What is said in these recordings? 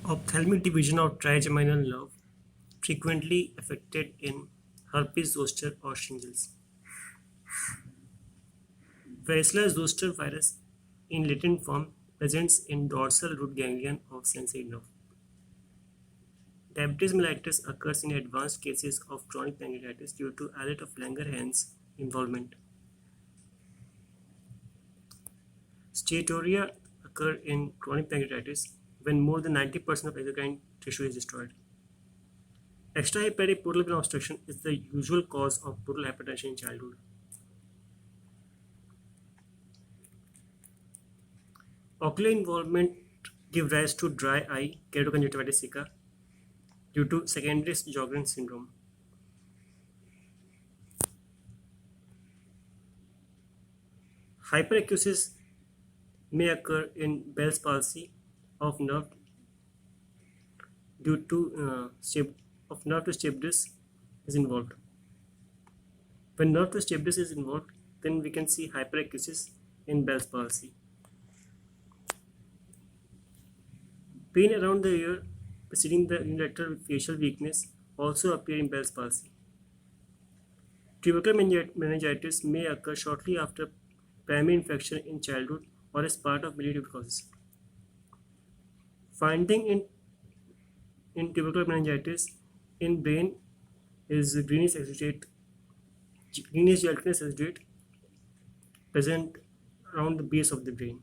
Ophthalmic division of trigeminal nerve, frequently affected in herpes zoster or shingles. Varicella zoster virus in latent form presents in dorsal root ganglion of sensory nerve. Diabetes mellitus occurs in advanced cases of chronic pancreatitis due to islet of Langerhans involvement. Steatorrhea occur in chronic pancreatitis when more than 90% of exocrine tissue is destroyed. Extrahepatic portal vein obstruction is the usual cause of portal hypertension in childhood. Ocular involvement give rise to dry eye keratoconjunctivitis sicca due to secondary Sjogren syndrome. Hyperacusis may occur in Bell's palsy of nerve due to nerve to stapedis is involved. When nerve to stapedis is involved, then we can see hyperacusis in Bell's palsy. Pain around the ear preceding the unilateral facial weakness also appear in Bell's palsy. Tubercular meningitis may occur shortly after primary infection in childhood or as part of miliary tuberculosis. Finding in tubercular meningitis in brain is greenish gelatinous exudate present around the base of the brain.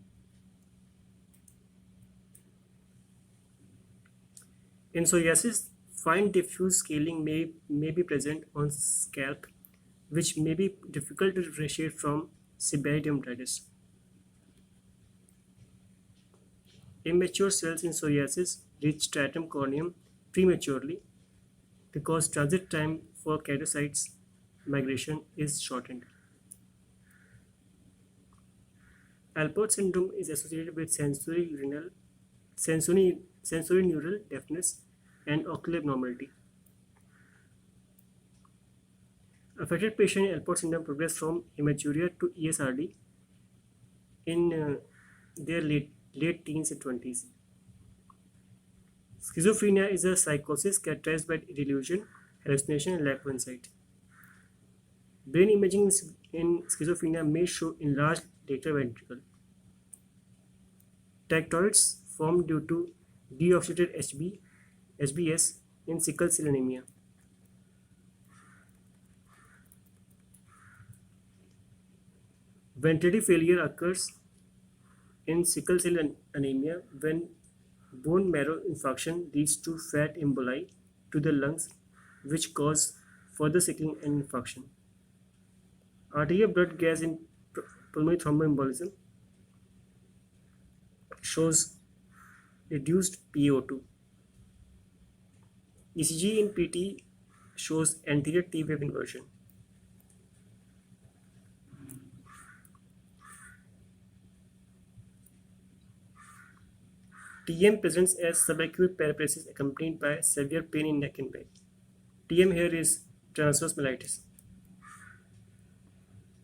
In psoriasis, fine diffuse scaling may be present on scalp, which may be difficult to differentiate from seborrheic dermatitis. Immature cells in psoriasis reach stratum corneum prematurely because transit time for keratocytes migration is shortened. Alport syndrome is associated with sensorineural deafness and ocular abnormality. Affected patient in Alport syndrome progress from hematuria to ESRD in their late teens and 20s. Schizophrenia is a psychosis characterized by delusion, hallucination, and lack of insight. Brain imaging in schizophrenia may show enlarged lateral ventricle. Tectoids form due to deoxygenated HbS in sickle cell anemia. Ventricular failure occurs in sickle cell anemia when bone marrow infarction leads to fat emboli to the lungs, which cause further sickling and infarction. Arterial blood gas in pulmonary thromboembolism shows reduced PaO2. ECG in PT shows anterior T wave inversion. TM presents as subacute paraparesis accompanied by severe pain in neck and back. TM here is transverse mellitus.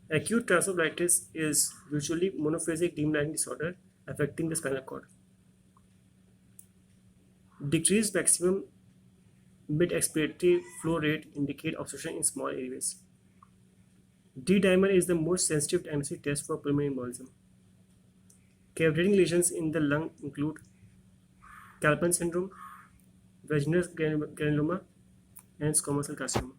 Acute transverse mellitus is usually monophasic demyelinating disorder affecting the spinal cord. Decreased maximum mid-expiratory flow rate indicate obstruction in small areas. D-dimer is the most sensitive diagnostic test for pulmonary embolism. Cavitating lesions in the lung include Kalpan syndrome, vaginal granuloma, and squamous cell carcinoma.